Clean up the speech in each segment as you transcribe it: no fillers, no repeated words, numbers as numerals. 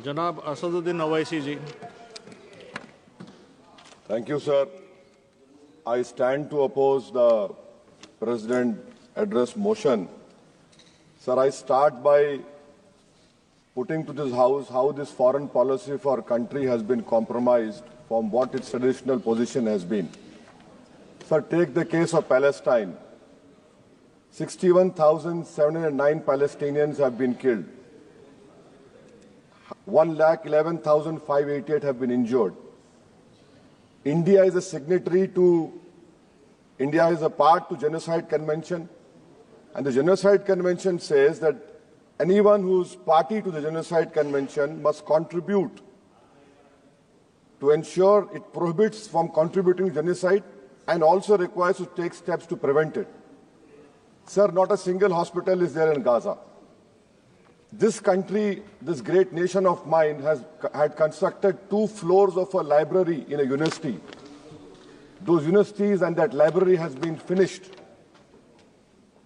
जनाब असदुद्दीन ओवैसी जी. Thank you, sir. I stand to oppose the President address motion. Sir, I start by putting to this House how this foreign policy for our country has been compromised from what its traditional position has been. Sir, take the case of Palestine. 61,709 Palestinians have been killed. 1,11,588 have been injured. India is a signatory to, India is a part to Genocide Convention, and the Genocide Convention says that anyone who's party to the Genocide Convention must contribute to ensure it prohibits from contributing to genocide and also requires to take steps to prevent it. Sir, not a single hospital is there in Gaza. This country, this great nation of mine, had constructed 2 floors of a library in a university. Those universities and that library has been finished.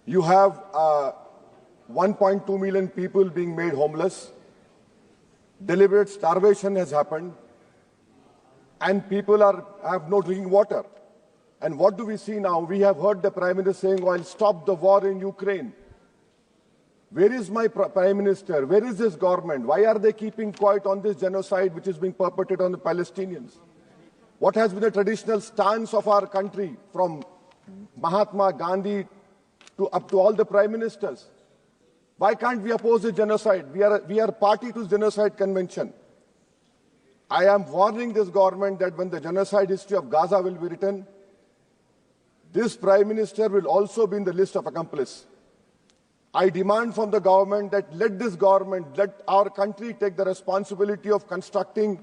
You have 1.2 million people being made homeless. Deliberate starvation has happened. And people have no drinking water. And what do we see now? We have heard the Prime Minister saying, "I'll stop the war in Ukraine." Where is my Prime Minister? Where is this government? Why are they keeping quiet on this genocide which is being perpetrated on the Palestinians? What has been the traditional stance of our country, from Mahatma Gandhi up to all the Prime Ministers? Why can't we oppose this genocide? We are party to the Genocide Convention. I am warning this government that when the genocide history of Gaza will be written, this Prime Minister will also be in the list of accomplices. I demand from the government that let our country take the responsibility of constructing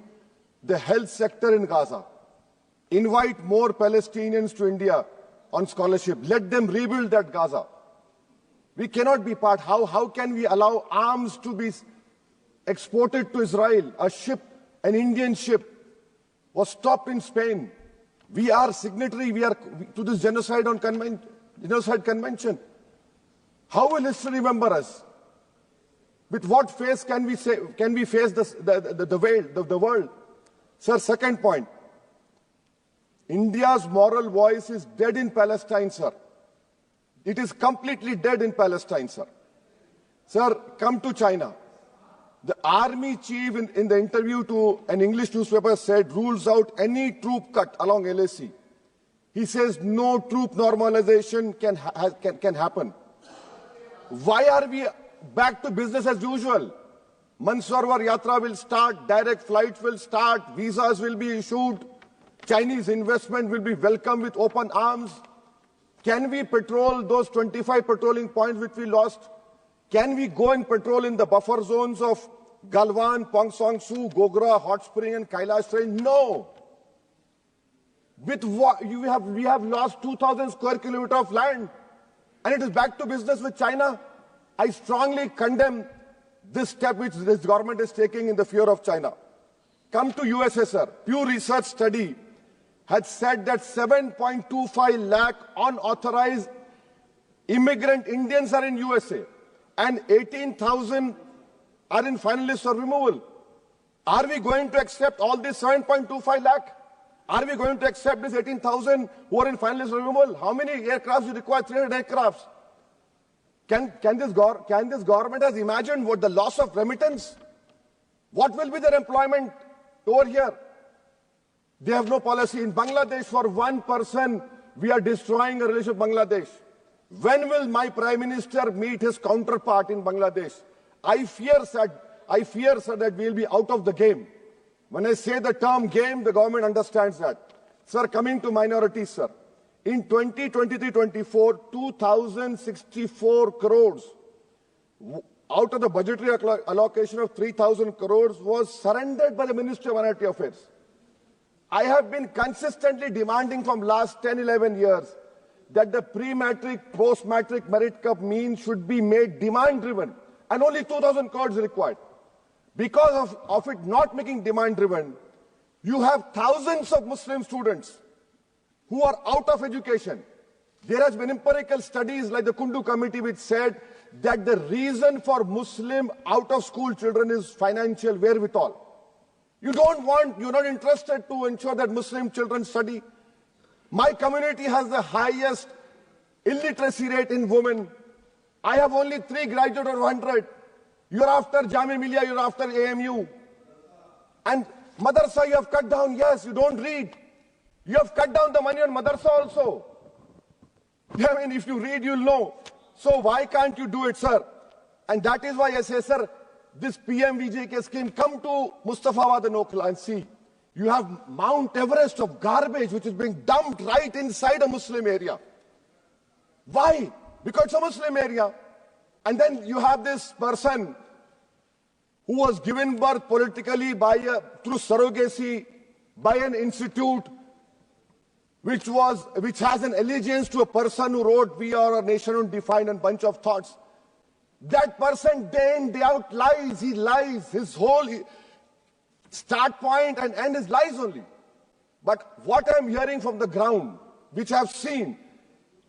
the health sector in Gaza. Invite more Palestinians to India on scholarship. Let them rebuild that Gaza. We cannot be part. How can we allow arms to be exported to Israel? An Indian ship was stopped in Spain. We are signatory to this genocide convention. How will history remember us? With what face can we face the world? Sir, second point. India's moral voice is dead in Palestine, sir. It is completely dead in Palestine, sir. Sir, come to China. The army chief in the interview to an English newspaper said rules out any troop cut along LAC. He says no troop normalization can happen. Why are we back to business as usual? Mansarovar Yatra will start, direct flights will start, visas will be issued, Chinese investment will be welcomed with open arms. Can we patrol those 25 patrolling points which we lost? Can we go and patrol in the buffer zones of Galwan, Pongsong Su, Gogra, Hot Spring and Kailash Range? No. With what we have lost 2,000 square kilometers of land. And it is back to business with China. I strongly condemn this step which this government is taking in the fear of China. Come to USSR. Pew Research study had said that 7.25 lakh unauthorized immigrant Indians are in USA and 18,000 are in final list for removal. Are we going to accept all this 7.25 lakh? Are we going to accept this 18,000 who are in final list removal? How many aircrafts you require? 300 aircrafts. Can this government has imagined what the loss of remittance? What will be their employment over here? They have no policy. In Bangladesh, for one person, we are destroying a relationship with Bangladesh. When will my Prime Minister meet his counterpart in Bangladesh? I fear, sir, that we will be out of the game. When I say the term game, the government understands that. Sir, coming to minorities, sir. In 2023-24, 2,064 crores out of the budgetary allocation of 3,000 crores was surrendered by the Ministry of Minority Affairs. I have been consistently demanding from last 10, 11 years that the pre-matric, post-matric merit cup mean should be made demand-driven, and only 2,000 crores required. Because of it not making demand-driven, you have thousands of Muslim students who are out of education. There has been empirical studies like the Kundu Committee which said that the reason for Muslim out-of-school children is financial wherewithal. You're not interested to ensure that Muslim children study. My community has the highest illiteracy rate in women. I have only 3 graduates out of 100. You're after Jamia Millia, you're after AMU. And madrasa you have cut down, yes, you don't read. You have cut down the money on madrasa also. I mean, if you read, you'll know. So why can't you do it, sir? And that is why I say, sir, this PMVJK scheme, come to Mustafawad and Okhla and see. You have Mount Everest of garbage which is being dumped right inside a Muslim area. Why? Because it's a Muslim area. And then you have this person who was given birth politically through surrogacy by an institute which has an allegiance to a person who wrote "We Are a Nation Undefined" and bunch of thoughts. That person day in, day out lies. He lies. His whole start point and end is lies only. But what I'm hearing from the ground, which I've seen,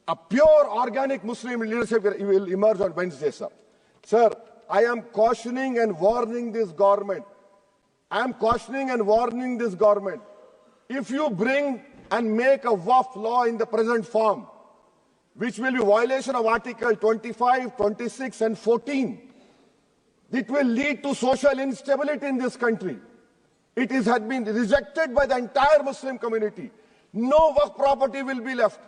a pure organic Muslim leadership will emerge on Wednesday, sir. Sir, I am cautioning and warning this government. I am cautioning and warning this government. If you bring and make a WAF law in the present form, which will be violation of Article 25, 26 and 14, it will lead to social instability in this country. It has been rejected by the entire Muslim community. No WAF property will be left.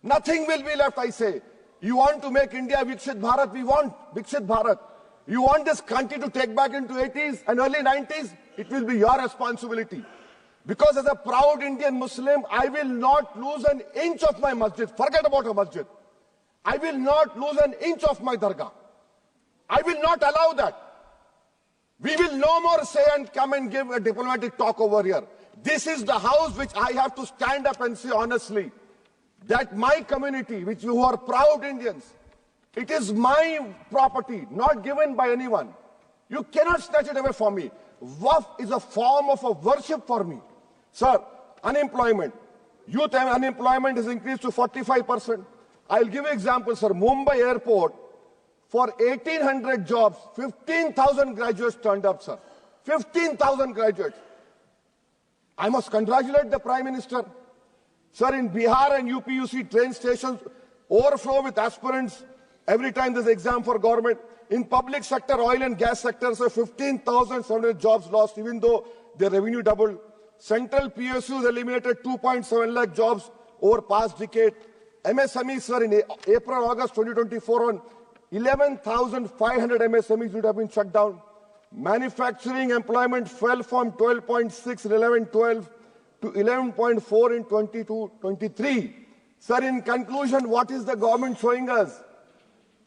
Nothing will be left, I say. You want to make India Viksit Bharat? We want Viksit Bharat. You want this country to take back into 80s and early 90s? It will be your responsibility. Because as a proud Indian Muslim, I will not lose an inch of my masjid. Forget about a masjid. I will not lose an inch of my dargah. I will not allow that. We will no more say and come and give a diplomatic talk over here. This is the house which I have to stand up and say honestly that my community, who are proud Indians, it is my property, not given by anyone. You cannot snatch it away from me. Waqf is a form of a worship for me. Sir, unemployment. Youth unemployment has increased to 45%. I'll give you examples, sir. Mumbai airport, for 1,800 jobs, 15,000 graduates turned up, sir. 15,000 graduates. I must congratulate the Prime Minister. Sir, in Bihar and UP, you see train stations overflow with aspirants every time there's an exam for government. In public sector, oil and gas sector, sir, 15,700 jobs lost, even though their revenue doubled. Central PSUs eliminated 2.7 lakh jobs over past decade. MSMEs, sir, in April, August 2024, on 11,500 MSMEs would have been shut down. Manufacturing employment fell from 12.6 in 11-12 to 11.4 in 22-23. Sir, in conclusion, what is the government showing us?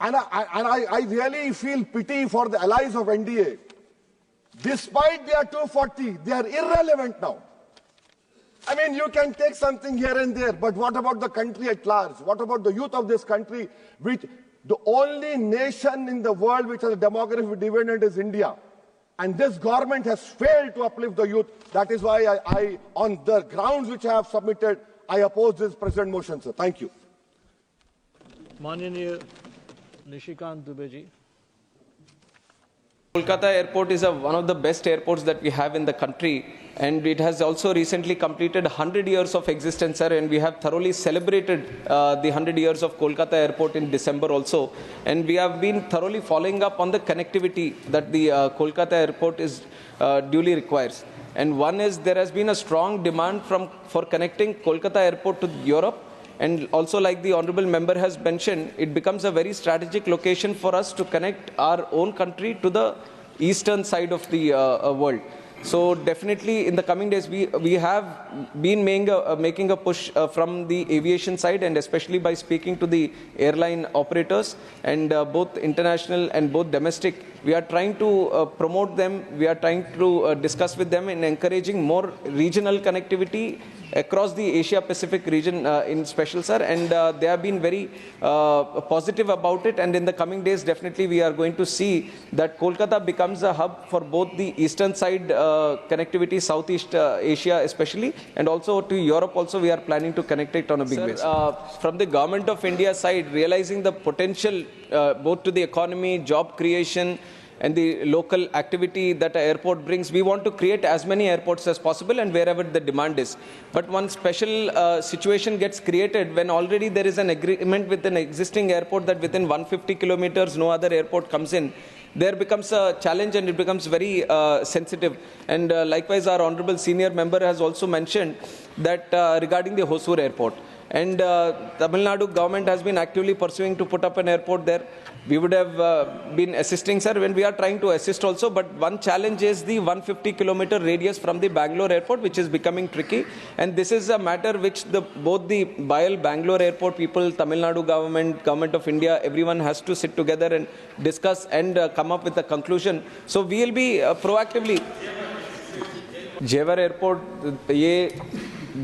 And I really feel pity for the allies of NDA. Despite they are 240, they are irrelevant now. I mean, you can take something here and there, but what about the country at large? What about the youth of this country, which the only nation in the world which has a demographic dividend is India. And this government has failed to uplift the youth. That is why I on the grounds which I have submitted, I oppose this present motion, sir. Thank you. माननीय Nishikant Dubey ji. Kolkata airport is one of the best airports that we have in the country, and it has also recently completed 100 years of existence, sir, and we have thoroughly celebrated the 100 years of Kolkata airport in December also, and we have been thoroughly following up on the connectivity that the Kolkata airport is duly requires. And one is there has been a strong demand for connecting Kolkata airport to Europe. And also, like the honourable member has mentioned, it becomes a very strategic location for us to connect our own country to the eastern side of the world. So definitely in the coming days, we have been making a push from the aviation side, and especially by speaking to the airline operators, and both international and both domestic. We are trying to promote them. We are trying to discuss with them in encouraging more regional connectivity across the Asia-Pacific region in special, sir, and they have been very positive about it, and in the coming days, definitely we are going to see that Kolkata becomes a hub for both the eastern side connectivity, Southeast Asia especially, and also to Europe also we are planning to connect it on a big basis. From the government of India side, realizing the potential both to the economy, job creation, and the local activity that an airport brings. We want to create as many airports as possible and wherever the demand is. But one special situation gets created when already there is an agreement with an existing airport that within 150 kilometers no other airport comes in. There becomes a challenge and it becomes very sensitive. And likewise, our honorable senior member has also mentioned that regarding the Hosur airport. And Tamil Nadu government has been actively pursuing to put up an airport there. We would have been assisting, sir, when we are trying to assist also. But one challenge is the 150-kilometer radius from the Bangalore airport, which is becoming tricky. And this is a matter which both the Bangalore airport people, Tamil Nadu government, Government of India, everyone has to sit together and discuss and come up with a conclusion. So we will be proactively. जेवर airport ये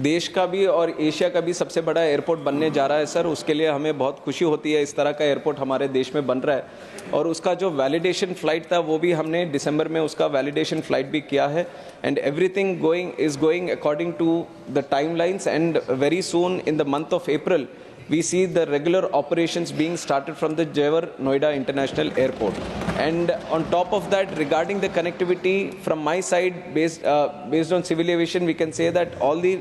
देश का भी और Asia का भी सबसे बड़ा एयरपोर्ट बनने जा रहा है सर, उसके लिए हमें बहुत खुशी होती है। इस तरह का एयरपोर्ट हमारे देश में बन रहा है और उसका जो वैलिडेशन फ़्लाइट था वो भी हमने दिसंबर में उसका वैलिडेशन फ़्लाइट भी किया है and everything going according to the timelines and very soon in the month of April we see the regular operations being started from the Jewar Noida International Airport. And on top of that, regarding the connectivity from my side, based on civil aviation, we can say that all the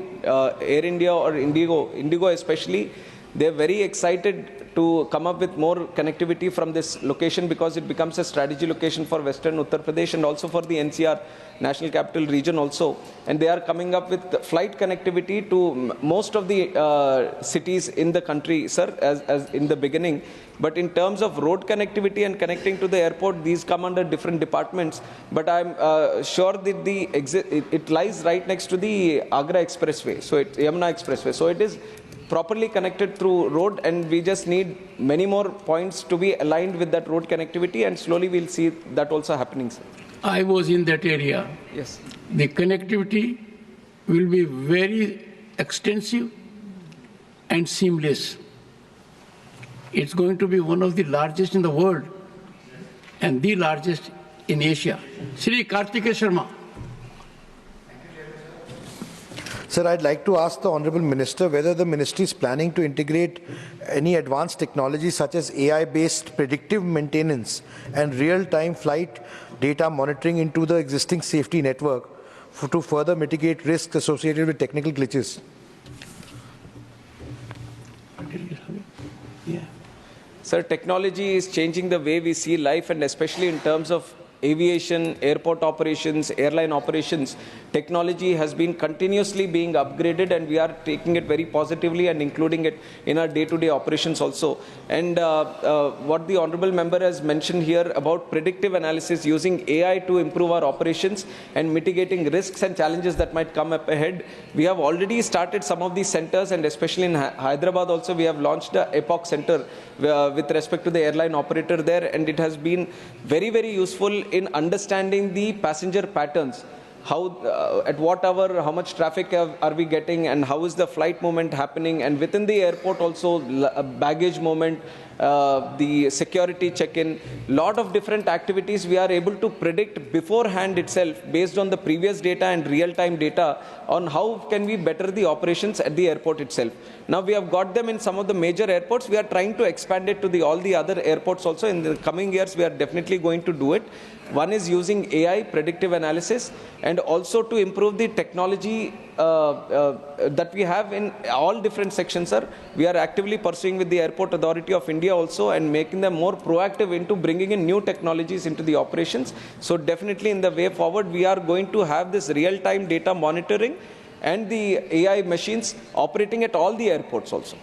Air India or Indigo especially, they're very excited to come up with more connectivity from this location because it becomes a strategy location for Western Uttar Pradesh and also for the NCR, National Capital Region also. And they are coming up with flight connectivity to most of the cities in the country, sir, as in the beginning. But in terms of road connectivity and connecting to the airport, these come under different departments. But I'm sure that it lies right next to the Agra Expressway, so it's Yamuna Expressway. So it is properly connected through road, and we just need many more points to be aligned with that road connectivity, and slowly we'll see that also happening, sir. I was in that area. Yes. The connectivity will be very extensive and seamless. It's going to be one of the largest in the world and the largest in Asia. Shri Kartikeya Sharma. Sir, I'd like to ask the Honourable Minister whether the Ministry is planning to integrate any advanced technology such as AI-based predictive maintenance and real-time flight data monitoring into the existing safety network to further mitigate risks associated with technical glitches. Yeah. Sir, technology is changing the way we see life, and especially in terms of aviation, airport operations, airline operations. Technology has been continuously being upgraded, and we are taking it very positively and including it in our day-to-day operations also. And what the Honourable Member has mentioned here about predictive analysis using AI to improve our operations and mitigating risks and challenges that might come up ahead. We have already started some of these centers, and especially in Hyderabad also we have launched the EPOC center with respect to the airline operator there, and it has been very, very useful in understanding the passenger patterns. How, at what hour, how much traffic are we getting, and how is the flight movement happening, and within the airport also baggage movement, the security check-in, lot of different activities we are able to predict beforehand itself based on the previous data and real-time data on how can we better the operations at the airport itself. Now we have got them in some of the major airports. We are trying to expand it to all the other airports also. In the coming years, we are definitely going to do it. One is using AI, predictive analysis, and also to improve the technology that we have in all different sections, sir. We are actively pursuing with the Airport Authority of India also and making them more proactive into bringing in new technologies into the operations. So definitely in the way forward, we are going to have this real-time data monitoring and the AI machines operating at all the airports also.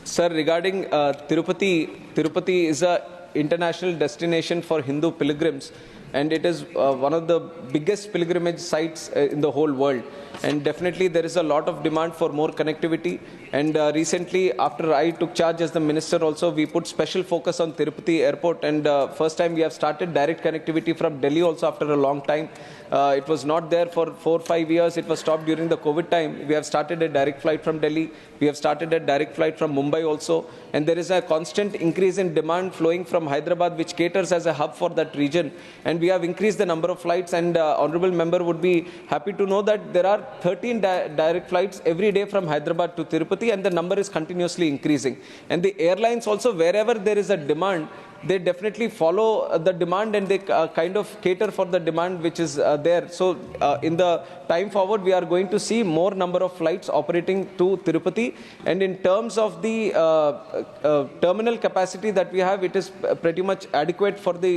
Sir, regarding Tirupati is a international destination for Hindu pilgrims, and it is one of the biggest pilgrimage sites in the whole world. And definitely there is a lot of demand for more connectivity. And recently, after I took charge as the minister also, we put special focus on Tirupati airport. And first time we have started direct connectivity from Delhi also after a long time. It was not there for 4 or 5 years. It was stopped during the COVID time. We have started a direct flight from Delhi. We have started a direct flight from Mumbai also. And there is a constant increase in demand flowing from Hyderabad, which caters as a hub for that region. And we have increased the number of flights, and honorable member would be happy to know that there are 13 direct flights every day from Hyderabad to Tirupati, and the number is continuously increasing. And the airlines also, wherever there is a demand, they definitely follow the demand, and they kind of cater for the demand which is there. So in the time forward, we are going to see more number of flights operating to Tirupati. And in terms of the terminal capacity that we have, it is pretty much adequate for the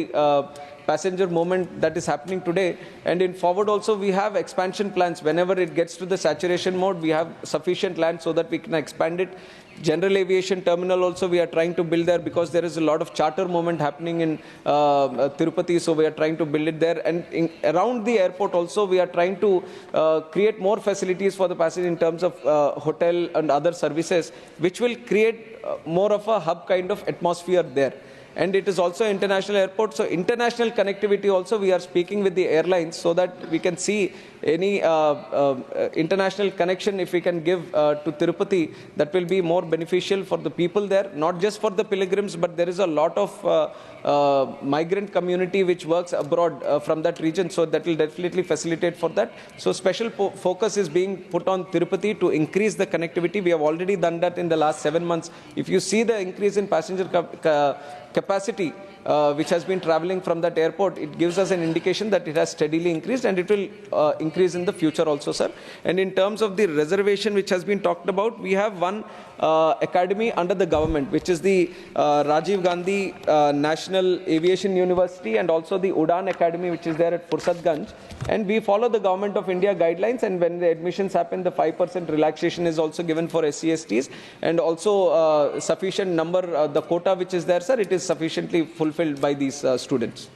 passenger movement that is happening today. And in forward also, we have expansion plans. Whenever it gets to the saturation mode, we have sufficient land so that we can expand it. General aviation terminal also we are trying to build there, because there is a lot of charter movement happening in Tirupati, so we are trying to build it there. And around the airport also, we are trying to create more facilities for the passengers in terms of hotel and other services, which will create more of a hub kind of atmosphere there. And it is also an international airport, so international connectivity also we are speaking with the airlines so that we can see any international connection if we can give to Tirupati, that will be more beneficial for the people there, not just for the pilgrims, but there is a lot of migrant community which works abroad from that region, so that will definitely facilitate for that. So special focus is being put on Tirupati to increase the connectivity. We have already done that in the last 7 months. If you see the increase in passenger capacity which has been traveling from that airport, it gives us an indication that it has steadily increased, and it will increase in the future also, sir. And in terms of the reservation which has been talked about, we have one academy under the government, which is the Rajiv Gandhi National Aviation University, and also the Udan Academy, which is there at Fursadganj. And we follow the Government of India guidelines, and when the admissions happen, the 5% relaxation is also given for SC/STs, and also sufficient number, the quota which is there, sir, it is sufficiently fulfilled by these students.